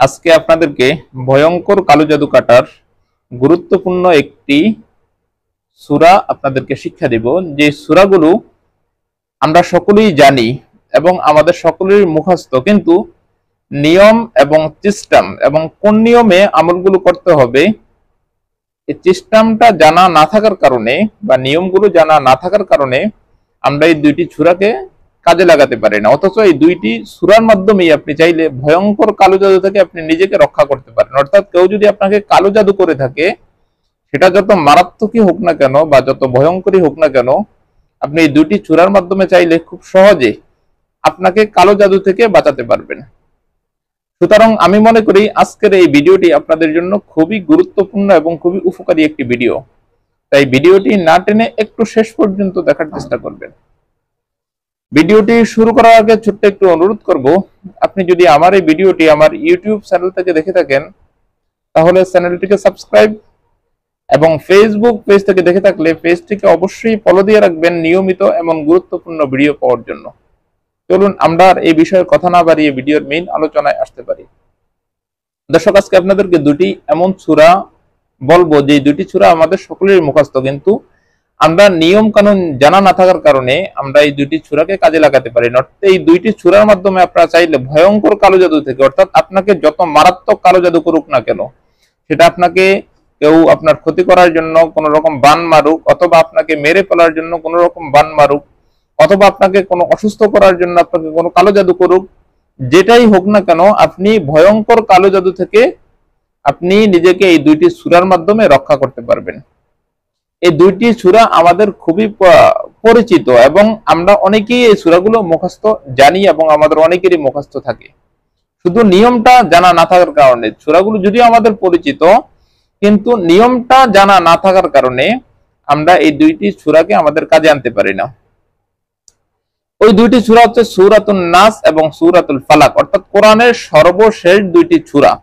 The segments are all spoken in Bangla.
আজকে আপনাদেরকে ভয়ঙ্কর কালো জাদু কাটার গুরুত্বপূর্ণ একটি সূরা আপনাদেরকে শিক্ষা দেব, যে সূরাগুলো আমরা সকলেই জানি এবং আমাদের সকলের মুখস্থ, কিন্তু নিয়ম এবং সিস্টেম এবং কোন নিয়মে আমলগুলো করতে হবে এই সিস্টেমটা জানা না থাকার কারণে বা নিয়মগুলো জানা না থাকার কারণে আমরা এই দুইটি সূরাকে কাজে লাগাতে পারি না। অথচ এই দুইটি সূরার মাধ্যমেই আপনি চাইলে ভয়ঙ্কর কালো জাদু থেকে আপনি নিজেকে রক্ষা করতে পারেন। অর্থাৎ কেউ যদি আপনাকে কালো জাদু করে থাকে, সেটা যত মারাত্মকই হোক না কেন বা যত ভয়ঙ্করই হোক না কেন, আপনি এই দুইটি সূরার মাধ্যমে চাইলে খুব সহজে আপনাকে কালো জাদু থেকে বাঁচাতে পারবেন। সুতরাং আমি মনে করি আজকের এই ভিডিওটি আপনাদের জন্য খুবই গুরুত্বপূর্ণ এবং খুবই উপকারী একটি ভিডিও। তাই ভিডিওটি না টেনে একটু শেষ পর্যন্ত দেখার চেষ্টা করবেন। ভিডিওটি শুরু করার আগে ছোট্ট একটু অনুরোধ করব, আপনি যদি আমার এই ভিডিওটি আমার ইউটিউব চ্যানেল থেকে দেখে থাকেন তাহলে চ্যানেলটিকে সাবস্ক্রাইব, এবং ফেসবুক পেজ থেকে দেখে থাকলে পেজটিকে অবশ্যই ফলো দিয়ে রাখবেন নিয়মিত এমন গুরুত্বপূর্ণ ভিডিও পাওয়ার জন্য। চলুন আমরা এই বিষয়ে কথা না বাড়িয়ে ভিডিওর মেইন আলোচনায় আসতে পারি। দর্শক, আজকে আপনাদেরকে দুটি এমন সূরা বলবো যে দুটি সূরা আমাদের সকলের মুখস্থ, কিন্তু আমরা নিয়ম কানুন জানা না থাকার কারণে আমরা এই দুইটি সূরাকে কাজে লাগাতে পারি না। এই দুইটি সূরার মাধ্যমে আপনারা চাইলে ভয়ঙ্কর কালো জাদু থেকে, অর্থাৎ আপনাকে যত মারাত্মক কালো জাদু করুক না কেন, সেটা আপনাকে কেউ আপনার ক্ষতি করার জন্য কোন রকম বান মারুক, অথবা আপনাকে মেরে ফেলার জন্য কোন রকম বান মারুক, অথবা আপনাকে কোনো অসুস্থ করার জন্য আপনাকে কোনো কালো জাদু করুক, যেটাই হোক না কেন, আপনি ভয়ঙ্কর কালো জাদু থেকে আপনি নিজেকে এই দুইটি সূরার মাধ্যমে রক্ষা করতে পারবেন। এই দুইটি সূরা আমাদের খুবই পরিচিত এবং আমরা অনেকেই এই সূরাগুলো মুখস্থ জানি এবং আমাদের অনেকেরই মুখস্থ থাকে। শুধু নিয়মটা জানা না থাকার কারণে, সূরাগুলো যদিও আমাদের পরিচিত কিন্তু নিয়মটা জানা না থাকার কারণে আমরা এই দুইটি সূরাকে আমাদের কাজে আনতে পারি না। ওই দুইটি সূরা হচ্ছে সূরাতুন নাস এবং সূরাতুল ফালাক, অর্থাৎ কোরআনের সর্বশেষ দুইটি সূরা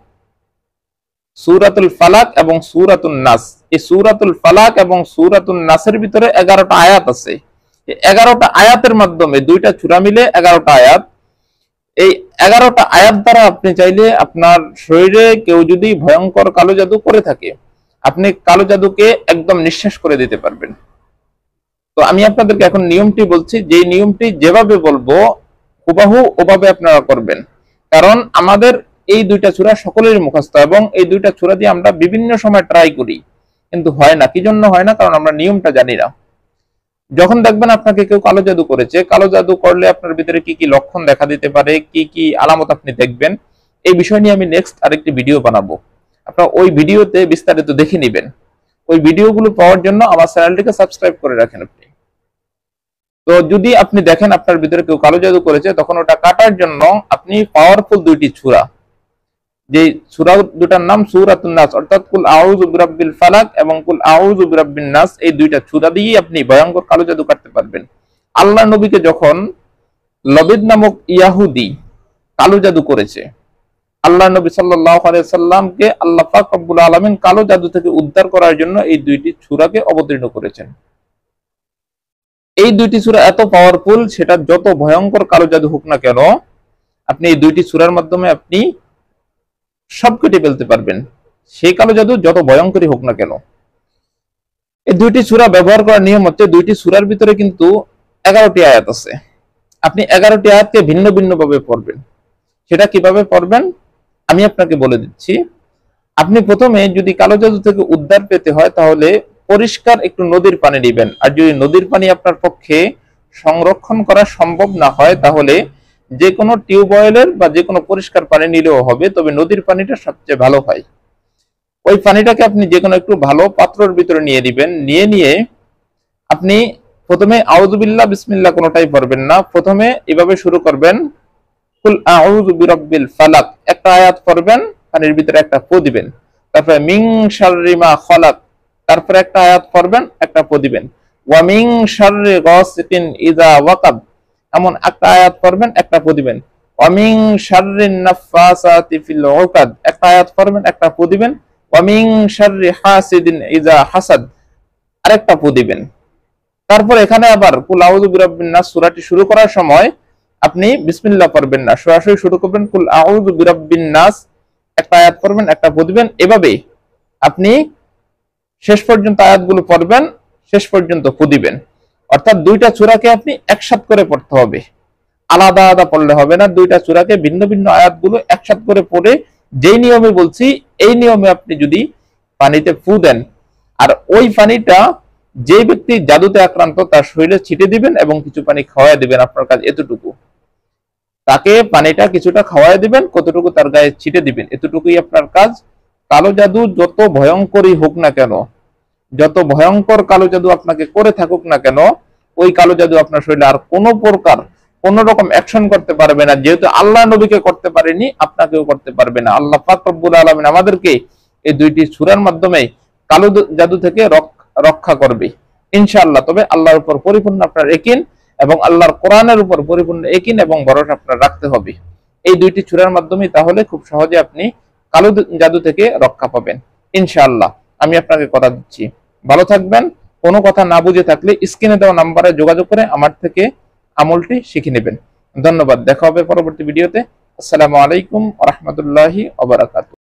সূরাতুল ফালাক এবং সূরাতুন নাস। এই সূরাতুল ফালাক এবং সূরাতুন নাসের ভিতরে 11টা আয়াত আছে। এই 11টা আয়াতের মাধ্যমে দুইটা সূরা মিলে 11টা আয়াত। এই 11টা আয়াত দ্বারা আপনি চাইলে আপনার শরীরে কেউ যদি ভয়ঙ্কর কালো জাদু করে থাকে, আপনি কালো জাদুকে একদম নিঃশেষ করে দিতে পারবেন। তো আমি আপনাদেরকে এখন নিয়মটি বলছি, যে নিয়মটি যেভাবে বলবো হুবাহু ওভাবে আপনারা করবেন। কারণ আমাদের এই দুইটা সূরা সকলেরই মুখস্থ এবং এই দুইটা সূরা দিয়ে আমরা বিভিন্ন সময় ট্রাই করি, কিন্তু হয় না। কি জন্য হয় না? কারণ আমরা নিয়মটা জানি না। যখন দেখবেন আপনাকে কেউ কালো জাদু করেছে, কালো জাদু করলে আপনার ভিতরে কি কি লক্ষণ দেখা দিতে পারে, কি কি আলামত আপনি দেখবেন, এই বিষয় নিয়ে আমি নেক্সট আরেকটি ভিডিও বানাবো। আপনারা ওই ভিডিওতে বিস্তারিত দেখে নেবেন। ওই ভিডিওগুলো পাওয়ার জন্য আমার চ্যানেলটিকে সাবস্ক্রাইব করে রাখেন আপনি। তো যদি আপনি দেখেন আপনার ভিতরে কেউ কালো জাদু করেছে, তখন ওটা কাটার জন্য আপনি পাওয়ারফুল দুইটি সূরা, যে সূরা দুটার নাম সূরাতুন নাস, অর্থাৎ কুল আউযু বিরাব্বিল ফালাক এবং কুল আউযু বিরাব্বিন নাস, এই দুইটা সূরা দিয়ে আপনি ভয়ঙ্কর কালো জাদু কাটতে পারবেন। আল্লাহ নবীকে যখন লবিদ নামক ইয়াহুদি কালো জাদু করেছে, আল্লাহ নবী সাল্লাল্লাহু আলাইহি সাল্লামকে আল্লাহ পাক রব্বুল আলামিন কালো জাদু থেকে উদ্ধার করার জন্য এই দুইটি সূরাকে অবতীর্ণ করেছেন। এই দুইটি সূরা এত পাওয়ারফুল, সেটা যত ভয়ঙ্কর কালো জাদু হোক না কেন, আপনি এই দুইটি সূরার মাধ্যমে আপনি সব কেটে ফেলতে পারবেন, সেই কালো জাদু যত ভয়ঙ্করই হোক না কেন। এই দুইটি সূরা ব্যবহার করার নিয়ম হচ্ছে, দুইটি সূরার ভিতরে কিন্তু 11টি আয়াত আছে। আপনি 11টি আয়াতকে ভিন্ন ভিন্ন ভাবে পড়বেন। সেটা কিভাবে পড়বেন আমি আপনাকে বলে দিচ্ছি। আপনি প্রথমে যদি কালো জাদু থেকে উদ্ধার পেতে হয়, তাহলে পরিষ্কার একটু নদীর পানি নেবেন। আর যদি নদীর পানি আপনার পক্ষে সংরক্ষণ করা সম্ভব না হয়, তাহলে যে কোনো টিউবওয়েলের বা যে কোনো পরিষ্কার পানি নিলেও হবে, তবে নদীর পানিটা সবচেয়ে ভালো হয়। ওই পানিটাকে আপনি যে কোনো একটু ভালো পাত্রের ভিতরে নিয়ে নেবেন। নিয়ে আপনি প্রথমে আউযু বিল্লাহ বিসমিল্লাহ কোনোটাই পড়বেন না। প্রথমে এভাবে শুরু করবেন, কুল আউযু বিরাব্বিল ফালাক, একটা আয়াত পড়বেন, পানির ভিতরে একটা ফু দিবেন। তারপরে মিন শাররি মা খালাক, তারপরে একটা আয়াত পড়বেন, একটা ফু দিবেন। ওয়া মিন শাররি গাসিকিন ইযা ওয়াকাব, এমন একটা আয়াত পড়বেন, একটা ফু দিবেন। ওয়া মিন শাররিন নাফাসাতি ফিল উকাদ, একটা আয়াত পড়বেন, একটা ফু দিবেন। ওয়া মিন শাররি হাসিদিন ইযা হাসাদ, আরেকটা ফু দিবেন। তারপর এখানে আবার কুল আউযু বিরাব্বিন নাস সূরাটি শুরু করার সময় আপনি বিসমিল্লাহ পড়বেন না, সরাসরি শুরু করবেন কুল আউযু বিরাব্বিন নাস, একটা আয়াত পড়বেন, একটা ফু দিবেন, এভাবে আপনি শেষ পর্যন্ত আয়াতগুলো পড়বেন, শেষ পর্যন্ত ফু দিবেন। অর্থাৎ দুইটা সূরাকে আপনি একসাথে করে পড়তে হবে, আলাদা আলাদা পড়লে হবে না। দুইটা সূরাকে ভিন্ন ভিন্ন আয়াতগুলো একসাথে করে পড়ে যেই নিয়মে বলছি এই নিয়মে আপনি যদি পানিতে ফু দেন, আর ওই পানিটা যে ব্যক্তি জাদুতে আক্রান্ত তার শরীরে ছিটে দিবেন এবং কিছু পানি খাওয়াই দিবেন। আপনার কাজ এতটুকু, তাকে পানিটা কিছুটা খাওয়াই দিবেন, কতটুকু তার গায়ে ছিটে দিবেন, এতটুকুই আপনার কাজ। কালো জাদু যত ভয়ঙ্করই হোক না কেন, যত ভয়ঙ্কর কালো জাদু আপনাকে করে থাকুক না কেন, ওই কালো জাদু আপনার শরীরে আর কোনো প্রকার কোন রকম অ্যাকশন করতে পারবে না। যেহেতু আল্লাহ নবীকে করতে পারেনি, আপনাকেও করতে পারবে না। আল্লাহ পাক রব্বুল আলামিন আমাদেরকে এই দুইটি সূরার মাধ্যমে কালো জাদু থেকে রক্ষা করবে ইনশাআল্লাহ। তবে আল্লাহর উপর পরিপূর্ণ আপনার ইয়াকিন এবং আল্লাহর কোরআনের উপর পরিপূর্ণ ইয়াকিন এবং ভরসা আপনার রাখতে হবে। এই দুইটি সূরার মাধ্যমে তাহলে খুব সহজে আপনি কালো জাদু থেকে রক্ষা পাবেন ইনশাআল্লাহ। আমি আপনাকে কথা দিচ্ছি। ভালো থাকবেন। কোনো কথা না বুঝে থাকলে স্ক্রিনে দেওয়া নাম্বারে যোগাযোগ করে আমার থেকে আমলটি শিখে নেবেন। ধন্যবাদ। দেখা হবে পরবর্তী ভিডিওতে। আসসালামু আলাইকুম ওয়া রাহমাতুল্লাহি ওয়া বারাকাতুহু।